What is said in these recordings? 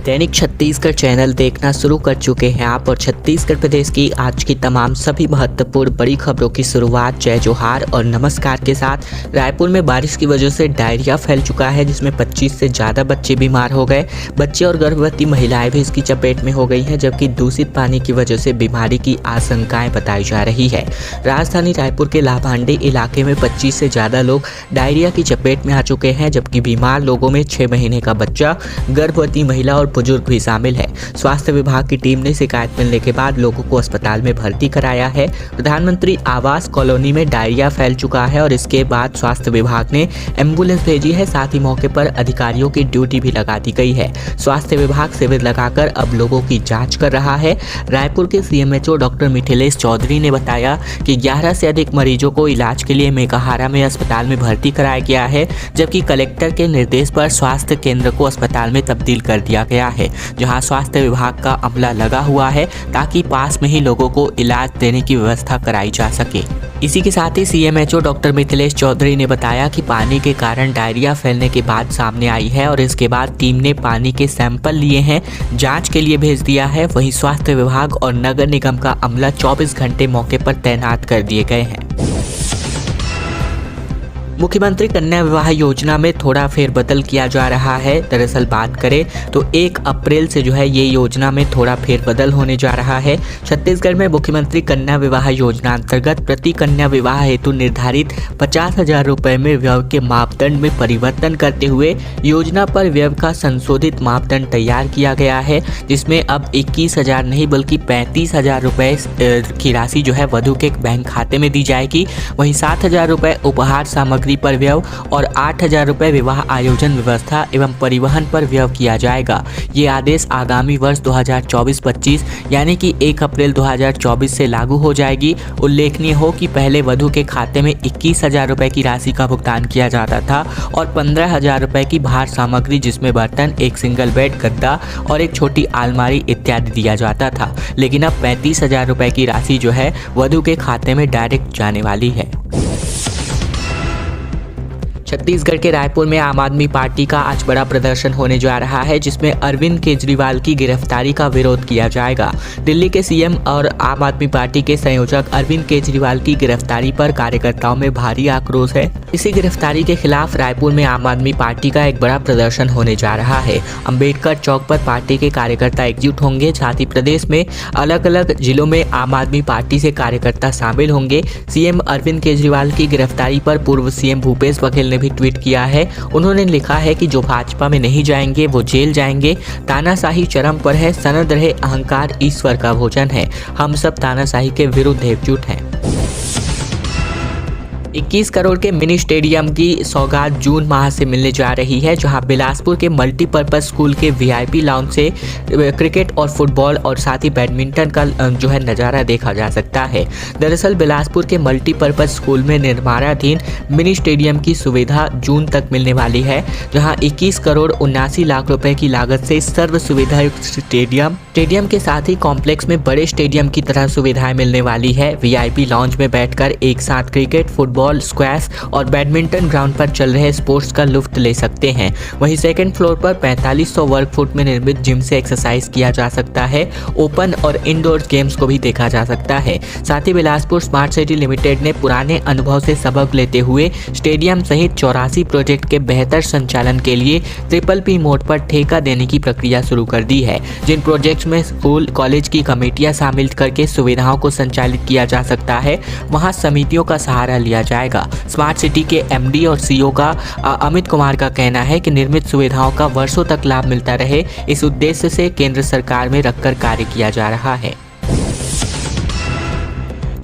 दैनिक Chhattisgarh channel देखना शुरू कर चुके हैं आप और छत्तीसगढ़ प्रदेश की आज की तमाम सभी महत्वपूर्ण बड़ी खबरों की शुरुआत जय जोहार और नमस्कार के साथ। रायपुर में बारिश की वजह से डायरिया फैल चुका है, जिसमें 25 से ज़्यादा बच्चे बीमार हो गए। बच्चे और गर्भवती महिलाएं भी इसकी चपेट में हो गई हैं, जबकि दूषित पानी की वजह से बीमारी की आशंकाएं बताई जा रही है। राजधानी रायपुर के लाभांडी इलाके में 25 से ज़्यादा लोग डायरिया की चपेट में आ चुके हैं, जबकि बीमार लोगों में 6 महीने का बच्चा, गर्भवती महिला और बुजुर्ग भी शामिल है। स्वास्थ्य विभाग की टीम ने शिकायत मिलने के बाद लोगों को अस्पताल में भर्ती कराया है। प्रधानमंत्री आवास कॉलोनी में डायरिया फैल चुका है और इसके बाद स्वास्थ्य विभाग ने एम्बुलेंस भेजी है। साथ ही मौके पर अधिकारियों की ड्यूटी भी लगा दी गई है। स्वास्थ्य विभाग शिविर लगाकर अब लोगों की जांच कर रहा है। रायपुर के सीएमएचओ डॉक्टर मिथिलेश चौधरी ने बताया कि 11 से अधिक मरीजों को इलाज के लिए मेकाहारा में अस्पताल में भर्ती कराया गया है, जबकि कलेक्टर के निर्देश पर स्वास्थ्य केंद्र को अस्पताल में तब्दील कर दिया गया है, जहां स्वास्थ्य विभाग का अमला लगा हुआ है ताकि पास में ही लोगों को इलाज देने की व्यवस्था कराई जा सके। इसी के साथ ही सीएमएचओ डॉक्टर मिथिलेश चौधरी ने बताया कि पानी के कारण डायरिया फैलने की बात सामने आई है और इसके बाद टीम ने पानी के सैंपल लिए हैं, जांच के लिए भेज दिया है। वहीं स्वास्थ्य विभाग और नगर निगम का अमला 24 घंटे मौके पर तैनात कर दिए गए हैं। मुख्यमंत्री कन्या विवाह योजना में थोड़ा फेरबदल किया जा रहा है। दरअसल बात करें तो 1 अप्रैल से ये योजना में थोड़ा फेरबदल होने जा रहा है। छत्तीसगढ़ में मुख्यमंत्री कन्या विवाह योजना अंतर्गत प्रति कन्या विवाह हेतु निर्धारित 50,000 रुपये में व्यय के मापदंड में परिवर्तन करते हुए योजना पर व्यय का संशोधित मापदंड तैयार किया गया है, जिसमें अब 21,000 नहीं बल्कि 35,000 रुपये की राशि वधु के बैंक खाते में दी जाएगी। वहीं 7,000 रुपये उपहार सामग्री पर व्यय और 8,000 रुपये विवाह आयोजन व्यवस्था एवं परिवहन पर व्यय किया जाएगा। ये आदेश आगामी वर्ष 2024-25 यानी कि 1 अप्रैल 2024 से लागू हो जाएगी। उल्लेखनीय हो कि पहले वधु के खाते में 21,000 रुपये की राशि का भुगतान किया जाता था और 15,000 रुपये की भार सामग्री, जिसमें बर्तन, एक सिंगल बेड, गद्दा और एक छोटी अलमारी इत्यादि दिया जाता था। लेकिन अब 35,000 रुपये की राशि वधु के खाते में डायरेक्ट जाने वाली है। छत्तीसगढ़ के रायपुर में आम आदमी पार्टी का आज बड़ा प्रदर्शन होने जा रहा है, जिसमें अरविंद केजरीवाल की गिरफ्तारी का विरोध किया जाएगा। दिल्ली के सीएम और आम आदमी पार्टी के संयोजक अरविंद केजरीवाल की गिरफ्तारी पर कार्यकर्ताओं में भारी आक्रोश है। इसी गिरफ्तारी के खिलाफ रायपुर में आम आदमी पार्टी का एक बड़ा प्रदर्शन होने जा रहा है। अंबेडकर चौक पर पार्टी के कार्यकर्ता एकजुट होंगे। साथ ही प्रदेश में अलग अलग जिलों में आम आदमी पार्टी से कार्यकर्ता शामिल होंगे। सीएम अरविंद केजरीवाल की गिरफ्तारी पर पूर्व सीएम भूपेश बघेल भी ट्वीट किया है। उन्होंने लिखा है कि जो भाजपा में नहीं जाएंगे वो जेल जाएंगे। तानाशाही चरम पर है, सनद रहे अहंकार ईश्वर का भोजन है। हम सब तानाशाही के विरुद्ध एकजुट हैं। 21 करोड़ के मिनी स्टेडियम की सौगात जून माह से मिलने जा रही है, जहां बिलासपुर के मल्टीपर्पज स्कूल के वीआईपी लाउंज से क्रिकेट और फुटबॉल और साथ ही बैडमिंटन का नज़ारा देखा जा सकता है। दरअसल बिलासपुर के मल्टीपर्पज स्कूल में निर्माणाधीन मिनी स्टेडियम की सुविधा जून तक मिलने वाली है, जहां 21 करोड़ 79 लाख रुपए की लागत से सर्व सुविधा युक्त स्टेडियम के साथ ही कॉम्प्लेक्स में बड़े स्टेडियम की तरह सुविधाएं मिलने वाली है। वीआईपी लाउंज में बैठकर एक साथ क्रिकेट, फुटबॉल, स्क्वैश और बैडमिंटन ग्राउंड पर चल रहे स्पोर्ट्स का लुत्फ ले सकते हैं। वहीं सेकंड फ्लोर पर 4500 वर्ग फुट में निर्मित जिम से एक्सरसाइज किया जा सकता है। ओपन और इंडोर गेम्स को भी देखा जा सकता है। साथ ही बिलासपुर स्मार्ट सिटी लिमिटेड ने पुराने अनुभव से सबक लेते हुए स्टेडियम सहित 84 प्रोजेक्ट के बेहतर संचालन के लिए PPP मोड पर ठेका देने की प्रक्रिया शुरू कर दी है। जिन प्रोजेक्ट्स में स्कूल कॉलेज की कमेटियां शामिल करके सुविधाओं को संचालित किया जा सकता है, वहां समितियों का सहारा लिया जाएगा। स्मार्ट सिटी के MD और CEO का अमित कुमार का कहना है कि निर्मित सुविधाओं का वर्षों तक लाभ मिलता रहे, इस उद्देश्य से केंद्र सरकार में रखकर कार्य किया जा रहा है।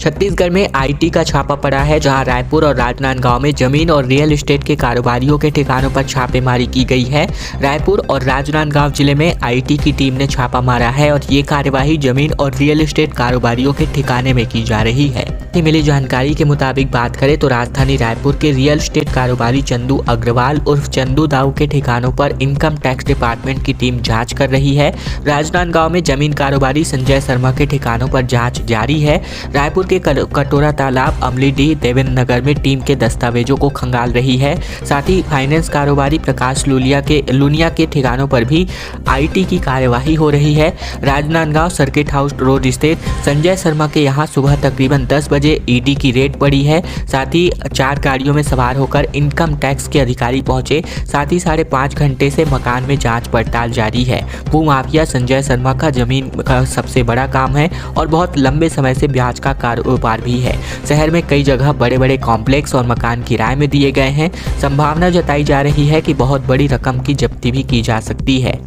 छत्तीसगढ़ में IT का छापा पड़ा है, जहां रायपुर और राजनांदगांव में जमीन और रियल एस्टेट के कारोबारियों के ठिकानों पर छापेमारी की गई है। रायपुर और राजनांदगांव जिले में IT की टीम ने छापा मारा है और ये कार्यवाही जमीन और रियल एस्टेट कारोबारियों के ठिकाने में की जा रही है। मिली जानकारी के मुताबिक बात करें तो राजधानी रायपुर के रियल एस्टेट कारोबारी चंदू अग्रवाल उर्फ चंदू दाऊ के ठिकानों पर इनकम टैक्स डिपार्टमेंट की टीम जांच कर रही है। राजनांदगांव में जमीन कारोबारी संजय शर्मा के ठिकानों पर जांच जारी है। रायपुर के कटोरा तालाब, अमलीडीह, देवेंद्र नगर में टीम के दस्तावेजों को खंगाल रही है। साथ ही फाइनेंस कारोबारी प्रकाश लुनिया के ठिकानों पर भी IT की कार्यवाही हो रही है। राजनांदगांव सर्किट हाउस रोड स्थित संजय शर्मा के यहाँ सुबह तकरीबन 10 बजे ED की रेड पड़ी है। साथ ही 4 गाड़ियों में सवार होकर इनकम टैक्स के अधिकारी पहुंचे। साथ ही 5.5 घंटे से मकान में जांच पड़ताल जारी है। भूमाफिया संजय शर्मा का जमीन का सबसे बड़ा काम है और बहुत लंबे समय से ब्याज का कारोबार भी है। शहर में कई जगह बड़े बड़े कॉम्प्लेक्स और मकान किराए में दिए गए हैं। संभावना जताई जा रही है कि बहुत बड़ी रकम की जब्ती भी की जा सकती है।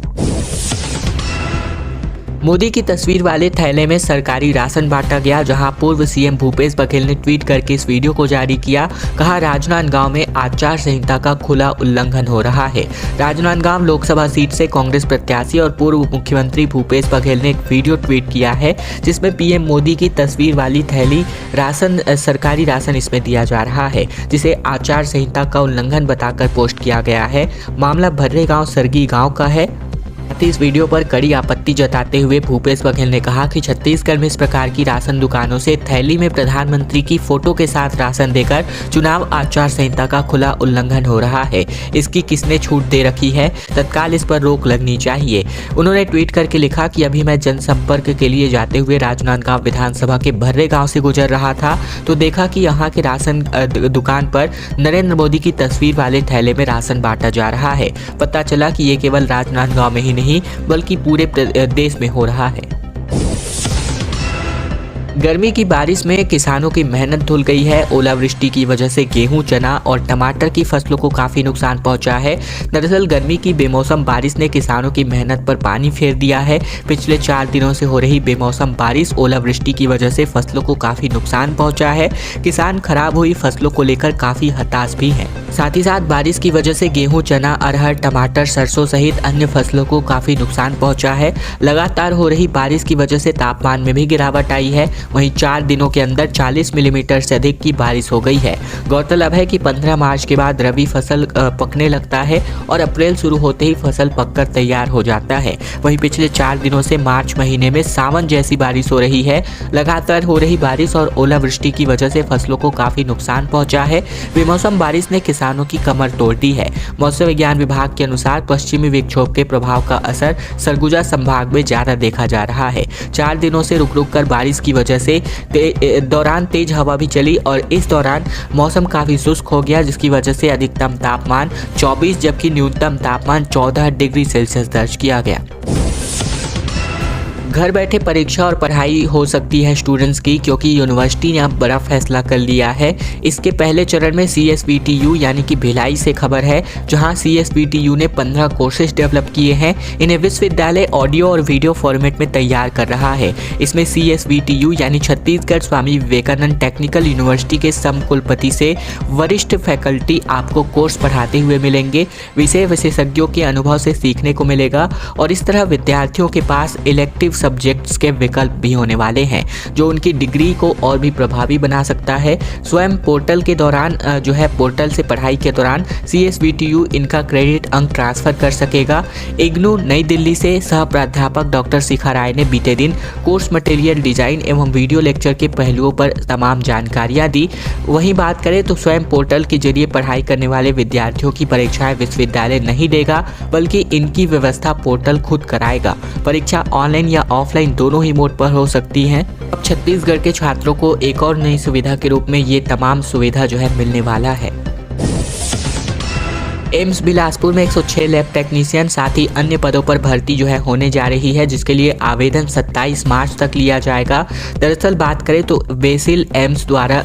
मोदी की तस्वीर वाले थैले में सरकारी राशन बांटा गया, जहां पूर्व CM भूपेश बघेल ने ट्वीट करके इस वीडियो को जारी किया। कहा, राजनांदगांव में आचार संहिता का खुला उल्लंघन हो रहा है। राजनांदगांव लोकसभा सीट से कांग्रेस प्रत्याशी और पूर्व मुख्यमंत्री भूपेश बघेल ने एक वीडियो ट्वीट किया है, जिसमें PM मोदी की तस्वीर वाली थैली सरकारी राशन इसमें दिया जा रहा है, जिसे आचार संहिता का उल्लंघन बताकर पोस्ट किया गया है। मामला भर्रे गाँव सरगी गाँव का है। इस वीडियो पर कड़ी आपत्ति जताते हुए भूपेश बघेल ने कहा कि छत्तीसगढ़ में इस प्रकार की राशन दुकानों से थैली में प्रधानमंत्री की फोटो के साथ राशन देकर चुनाव आचार संहिता का खुला उल्लंघन हो रहा है। इसकी किसने छूट दे रखी है? तत्काल इस पर रोक लगनी चाहिए। उन्होंने ट्वीट करके लिखा कि अभी मैं जनसंपर्क के लिए जाते हुए राजनांदगांव विधानसभा के भर्रे गाँव से गुजर रहा था तो देखा कि यहाँ के राशन दुकान पर नरेंद्र मोदी की तस्वीर वाले थैले में राशन बांटा जा रहा है। पता चला कि ये केवल राजनांदगांव में ही नहीं बल्कि पूरे देश में हो रहा है। गर्मी की बारिश में किसानों की मेहनत धुल गई है। ओलावृष्टि की वजह से गेहूं, चना और टमाटर की फसलों को काफ़ी नुकसान पहुंचा है। दरअसल गर्मी की बेमौसम बारिश ने किसानों की मेहनत पर पानी फेर दिया है। पिछले 4 दिनों से हो रही बेमौसम बारिश, ओलावृष्टि की वजह से फसलों को काफ़ी नुकसान पहुंचा है। किसान खराब हुई फसलों को लेकर काफ़ी हताश भी हैं। साथ ही साथ बारिश की वजह से गेहूँ, चना, अरहर, टमाटर, सरसों सहित अन्य फसलों को काफ़ी नुकसान पहुँचा है। लगातार हो रही बारिश की वजह से तापमान में भी गिरावट आई है। वहीं 4 दिनों के अंदर 40 मिलीमीटर से अधिक की बारिश हो गई है। गौरतलब है कि 15 मार्च के बाद रबी फसल पकने लगता है और अप्रैल शुरू होते ही फसल पककर तैयार हो जाता है। वहीं पिछले 4 दिनों से मार्च महीने में सावन जैसी बारिश हो रही है। लगातार हो रही बारिश और ओलावृष्टि की वजह से फसलों को काफ़ी नुकसान पहुंचा है। बेमौसम बारिश ने किसानों की कमर तोड़ दी है। मौसम विज्ञान विभाग के अनुसार पश्चिमी विक्षोभ के प्रभाव का असर सरगुजा संभाग में ज़्यादा देखा जा रहा है। 4 दिनों से रुक रुक कर बारिश की वजह से दौरान तेज हवा भी चली और इस दौरान मौसम काफ़ी शुष्क हो गया, जिसकी वजह से अधिकतम तापमान 24 जबकि न्यूनतम तापमान 14 डिग्री सेल्सियस दर्ज किया गया। घर बैठे परीक्षा और पढ़ाई हो सकती है स्टूडेंट्स की, क्योंकि यूनिवर्सिटी ने अब बड़ा फैसला कर लिया है। इसके पहले चरण में CSBTU यानी कि भिलाई से खबर है, जहां CSBTU ने 15 कोर्सेज डेवलप किए हैं। इन्हें विश्वविद्यालय ऑडियो और वीडियो फॉर्मेट में तैयार कर रहा है। इसमें CSBTU यानी छत्तीसगढ़ स्वामी विवेकानंद टेक्निकल यूनिवर्सिटी के समकुलपति से वरिष्ठ फैकल्टी आपको कोर्स पढ़ाते हुए मिलेंगे। विषय विशेषज्ञों के अनुभव से सीखने को मिलेगा और इस तरह विद्यार्थियों के पास इलेक्टिव सब्जेक्ट्स के विकल्प भी होने वाले हैं, जो उनकी डिग्री को और भी प्रभावी बना सकता है। स्वयं पोर्टल के दौरान पोर्टल से पढ़ाई के दौरान CSBTU इनका क्रेडिट अंक ट्रांसफर कर सकेगा। इग्नू नई दिल्ली से सह प्राध्यापक डॉक्टर शिखा राय ने बीते दिन कोर्स मटेरियल डिजाइन एवं वीडियो लेक्चर के पहलुओं पर तमाम जानकारियां दी। वहीं बात करें तो स्वयं पोर्टल के जरिए पढ़ाई करने वाले विद्यार्थियों की परीक्षाएं विश्वविद्यालय नहीं देगा, बल्कि इनकी व्यवस्था पोर्टल खुद कराएगा। परीक्षा ऑनलाइन या ऑफलाइन दोनों ही मोड पर हो सकती हैं। अब छत्तीसगढ़ के छात्रों को एक और नई सुविधा के रूप में ये तमाम सुविधा मिलने वाला है। एम्स बिलासपुर में 106 लैब टेक्नीशियन साथ ही अन्य पदों पर भर्ती होने जा रही है, जिसके लिए आवेदन 27 मार्च तक लिया जाएगा। दरअसल बात करें तो बेसिल द्वारा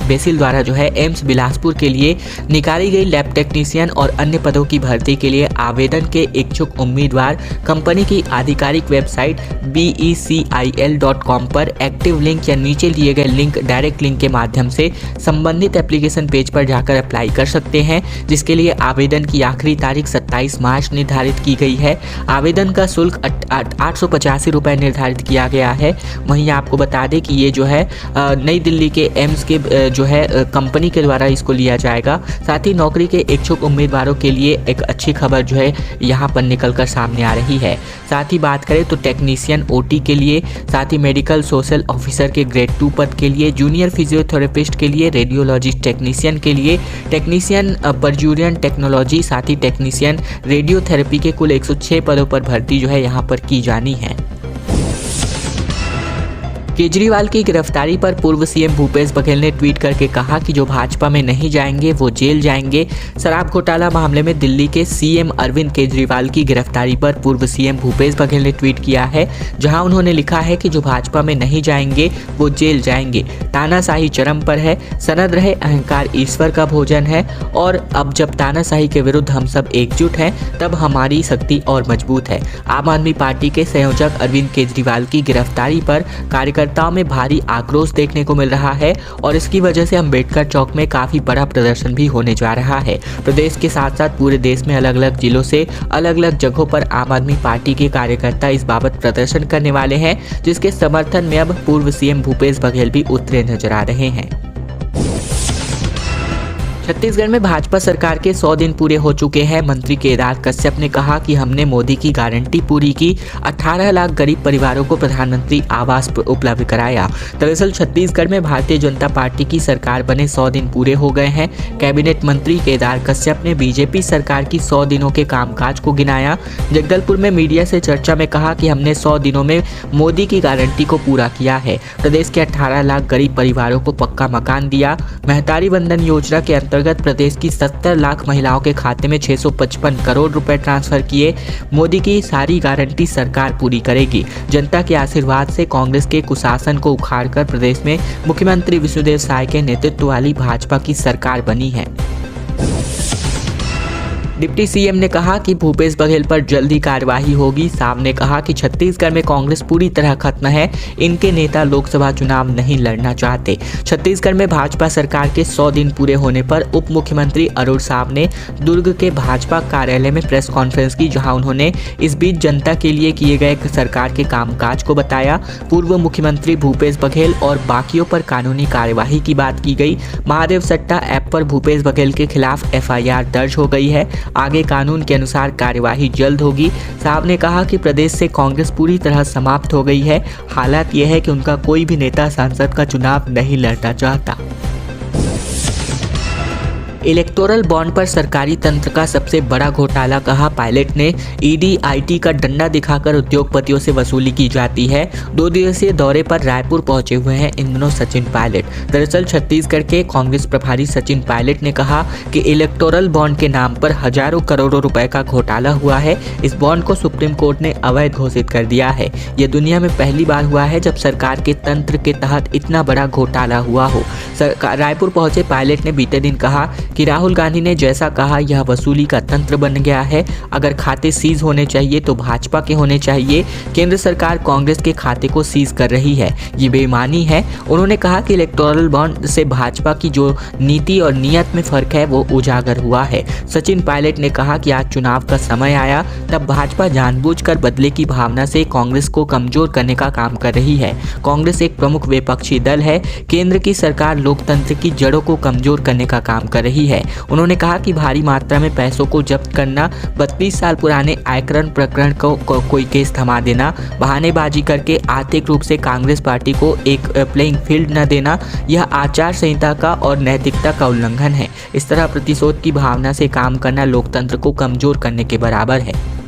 एम्स बिलासपुर के लिए निकाली गई लैब टेक्नीशियन और अन्य पदों की भर्ती के लिए आवेदन के इच्छुक उम्मीदवार कंपनी की आधिकारिक वेबसाइट becil.com पर एक्टिव लिंक या नीचे दिए गए लिंक डायरेक्ट लिंक के माध्यम से संबंधित एप्लीकेशन पेज पर जाकर अप्लाई कर सकते हैं, जिसके लिए आवेदन की आखिरी तारीख 27 मार्च निर्धारित की गई है। आवेदन का शुल्क 885 रुपये निर्धारित किया गया है। वहीं आपको बता दें कि ये जो है नई दिल्ली के एम्स के जो है कंपनी के द्वारा इसको लिया जाएगा। साथ ही नौकरी के इच्छुक उम्मीदवारों के लिए एक अच्छी खबर जो है यहाँ पर निकल कर सामने आ रही है। साथ ही बात करें तो टेक्नीशियन ओटी के लिए, साथ ही मेडिकल सोशल ऑफिसर के ग्रेड 2 पद के लिए, जूनियर फिजियोथेरेपिस्ट के लिए, रेडियोलॉजिस्ट टेक्नीशियन के लिए, टेक्नीशियन परज्यूरियन टेक्नोलॉजी, साथ ही टेक्नीशियन रेडियोथेरेपी के कुल 106 पदों पर भर्ती जो है यहाँ पर की जानी है। केजरीवाल की गिरफ्तारी पर पूर्व सीएम भूपेश बघेल ने ट्वीट करके कहा कि जो भाजपा में नहीं जाएंगे वो जेल जाएंगे। शराब घोटाला मामले में दिल्ली के सीएम अरविंद केजरीवाल की गिरफ्तारी पर पूर्व सीएम भूपेश बघेल ने ट्वीट किया है, जहां उन्होंने लिखा है कि जो भाजपा में नहीं जाएंगे वो जेल जाएंगे। तानाशाही चरम पर है, सनद रहे अहंकार ईश्वर का भोजन है, और अब जब तानाशाही के विरुद्ध हम सब एकजुट हैं तब हमारी शक्ति और मजबूत है। आम आदमी पार्टी के संयोजक अरविंद केजरीवाल की गिरफ्तारी पर कार्यकर्ताओं में भारी आक्रोश देखने को मिल रहा है और इसकी वजह से अंबेडकर चौक में काफी बड़ा प्रदर्शन भी होने जा रहा है। प्रदेश के साथ साथ पूरे देश में अलग अलग जिलों से अलग अलग जगहों पर आम आदमी पार्टी के कार्यकर्ता इस बाबत प्रदर्शन करने वाले हैं, जिसके समर्थन में अब पूर्व सीएम भूपेश बघेल भी उतरे नजर आ रहे हैं। छत्तीसगढ़ में भाजपा सरकार के 100 दिन पूरे हो चुके हैं। मंत्री केदार कश्यप ने कहा कि हमने मोदी की गारंटी पूरी की, 18 लाख गरीब परिवारों को प्रधानमंत्री आवास उपलब्ध कराया। दरअसल छत्तीसगढ़ में भारतीय जनता पार्टी की सरकार बने 100 दिन पूरे हो गए हैं। कैबिनेट मंत्री केदार कश्यप ने बीजेपी सरकार की 100 दिनों के कामकाज को गिनाया। जगदलपुर में मीडिया से चर्चा में कहा कि हमने 100 दिनों में मोदी की गारंटी को पूरा किया है। प्रदेश के 18 लाख गरीब परिवारों को पक्का मकान दिया। महतारी वंदन योजना के अंतर्गत प्रदेश की 70 लाख महिलाओं के खाते में 655 करोड़ रुपए ट्रांसफर किए। मोदी की सारी गारंटी सरकार पूरी करेगी। जनता के आशीर्वाद से कांग्रेस के कुशासन को उखाड़कर प्रदेश में मुख्यमंत्री विष्णुदेव साय के नेतृत्व वाली भाजपा की सरकार बनी है। डिप्टी सीएम ने कहा कि भूपेश बघेल पर जल्द ही कार्यवाही होगी। साहब ने कहा कि छत्तीसगढ़ में कांग्रेस पूरी तरह खत्म है, इनके नेता लोकसभा चुनाव नहीं लड़ना चाहते। छत्तीसगढ़ में भाजपा सरकार के 100 दिन पूरे होने पर उप मुख्यमंत्री अरुण साहब ने दुर्ग के भाजपा कार्यालय में प्रेस कॉन्फ्रेंस की, जहां उन्होंने इस बीच जनता के लिए किए गए सरकार के कामकाज को बताया। पूर्व मुख्यमंत्री भूपेश बघेल और बाकियों पर कानूनी कार्यवाही की बात की गई। महादेव सट्टा ऐप पर भूपेश बघेल के खिलाफ FIR दर्ज हो गई है। आगे कानून के अनुसार कार्यवाही जल्द होगी। साहब ने कहा कि प्रदेश से कांग्रेस पूरी तरह समाप्त हो गई है। हालात यह है कि उनका कोई भी नेता सांसद का चुनाव नहीं लड़ना चाहता। इलेक्टोरल बॉन्ड पर सरकारी तंत्र का सबसे बड़ा घोटाला, कहा पायलट ने। ईडी IT का डंडा दिखाकर उद्योगपतियों से वसूली की जाती है। 2 दिवसीय दौरे पर रायपुर पहुंचे हुए हैं इन दिनों सचिन पायलट। दरअसल छत्तीसगढ़ के कांग्रेस प्रभारी सचिन पायलट ने कहा कि इलेक्टोरल बॉन्ड के नाम पर हजारों करोड़ों रुपए का घोटाला हुआ है। इस बॉन्ड को सुप्रीम कोर्ट ने अवैध घोषित कर दिया है। यह दुनिया में पहली बार हुआ है जब सरकार के तंत्र के तहत इतना बड़ा घोटाला हुआ हो। रायपुर पहुंचे पायलट ने बीते दिन कहा कि राहुल गांधी ने जैसा कहा यह वसूली का तंत्र बन गया है। अगर खाते सीज होने चाहिए तो भाजपा के होने चाहिए। केंद्र सरकार कांग्रेस के खाते को सीज कर रही है, ये बेईमानी है। उन्होंने कहा कि इलेक्टोरल बॉन्ड से भाजपा की जो नीति और नीयत में फर्क है वो उजागर हुआ है। सचिन पायलट ने कहा कि आज चुनाव का समय आया, तब भाजपा जानबूझकर बदले की भावना से कांग्रेस को कमजोर करने का काम कर रही है। कांग्रेस एक प्रमुख विपक्षी दल है। केंद्र की सरकार लोकतंत्र की जड़ों को कमजोर करने का काम कर रही है। उन्होंने कहा कि भारी मात्रा में पैसों को जब्त करना, 32 साल पुराने आयकरन प्रकरण को कोई केस थमा देना, बहानेबाजी करके आर्थिक रूप से कांग्रेस पार्टी को एक प्लेइंग फील्ड न देना, यह आचार संहिता का और नैतिकता का उल्लंघन है। इस तरह प्रतिशोध की भावना से काम करना लोकतंत्र को कमजोर करने के बराबर है।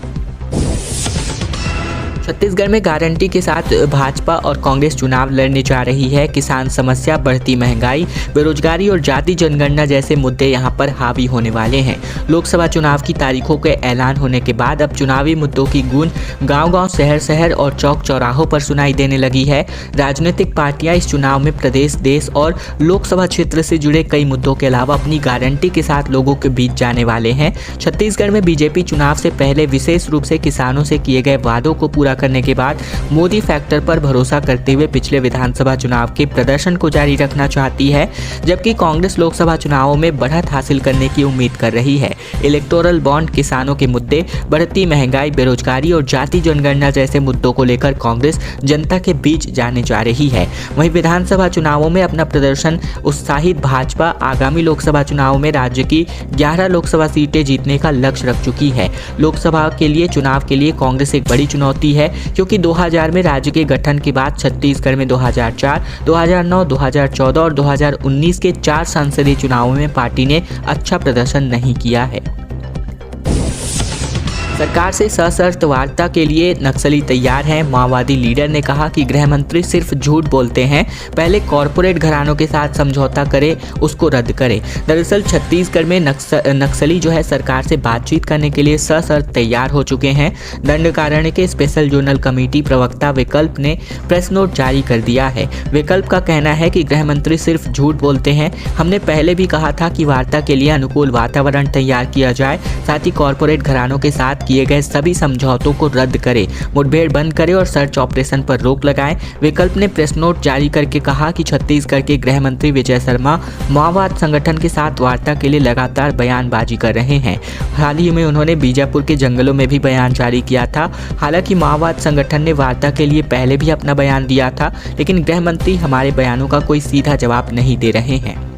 छत्तीसगढ़ में गारंटी के साथ भाजपा और कांग्रेस चुनाव लड़ने जा रही है। किसान समस्या, बढ़ती महंगाई, बेरोजगारी और जाति जनगणना जैसे मुद्दे यहां पर हावी होने वाले हैं। लोकसभा चुनाव की तारीखों के ऐलान होने के बाद अब चुनावी मुद्दों की गूंज गांव-गांव, शहर-शहर और चौक-चौराहों पर सुनाई देने लगी है। राजनीतिक पार्टियां इस चुनाव में प्रदेश, देश और लोकसभा क्षेत्र से जुड़े कई मुद्दों के अलावा अपनी गारंटी के साथ लोगों के बीच जाने वाले हैं। छत्तीसगढ़ में बीजेपी चुनाव से पहले विशेष रूप से किसानों से किए गए वादों को पूरा करने के बाद मोदी फैक्टर पर भरोसा करते हुए पिछले विधानसभा चुनाव के प्रदर्शन को जारी रखना चाहती है, जबकि कांग्रेस लोकसभा चुनावों में बढ़त हासिल करने की उम्मीद कर रही है। इलेक्टोरल बॉन्ड, किसानों के मुद्दे, बढ़ती महंगाई, बेरोजगारी और जाति जनगणना जैसे मुद्दों को लेकर कांग्रेस जनता के बीच जाने जा रही है। वहीं विधानसभा चुनावों में अपना प्रदर्शन उत्साहित भाजपा आगामी लोकसभा चुनाव में राज्य की 11 लोकसभा सीटें जीतने का लक्ष्य रख चुकी है। लोकसभा के लिए चुनाव के लिए कांग्रेस एक बड़ी चुनौती है, क्योंकि 2000 में राज्य के गठन के बाद छत्तीसगढ़ में 2004, 2009, 2014 और 2019 के 4 संसदीय चुनावों में पार्टी ने अच्छा प्रदर्शन नहीं किया है। सरकार से सशर्त वार्ता के लिए नक्सली तैयार हैं। माओवादी लीडर ने कहा कि गृह मंत्री सिर्फ झूठ बोलते हैं, पहले कॉरपोरेट घरानों के साथ समझौता करें, उसको रद्द करें। दरअसल छत्तीसगढ़ में नक्सली जो है सरकार से बातचीत करने के लिए सशर्त तैयार हो चुके हैं। दंडकारण्य के स्पेशल जोनल कमेटी प्रवक्ता विकल्प ने प्रेस नोट जारी कर दिया है। विकल्प का कहना है कि गृह मंत्री सिर्फ झूठ बोलते हैं। हमने पहले भी कहा था कि वार्ता के लिए अनुकूल वातावरण तैयार किया जाए, साथ ही कॉरपोरेट घरानों के साथ किए गए सभी समझौतों को रद्द करें, मुठभेड़ बंद करें और सर्च ऑपरेशन पर रोक लगाएं। विकल्प ने प्रेस नोट जारी करके कहा कि छत्तीसगढ़ के गृह मंत्री विजय शर्मा माओवाद संगठन के साथ वार्ता के लिए लगातार बयानबाजी कर रहे हैं। हाल ही में उन्होंने बीजापुर के जंगलों में भी बयान जारी किया था। हालांकि माओवाद संगठन ने वार्ता के लिए पहले भी अपना बयान दिया था, लेकिन गृह मंत्री हमारे बयानों का कोई सीधा जवाब नहीं दे रहे हैं।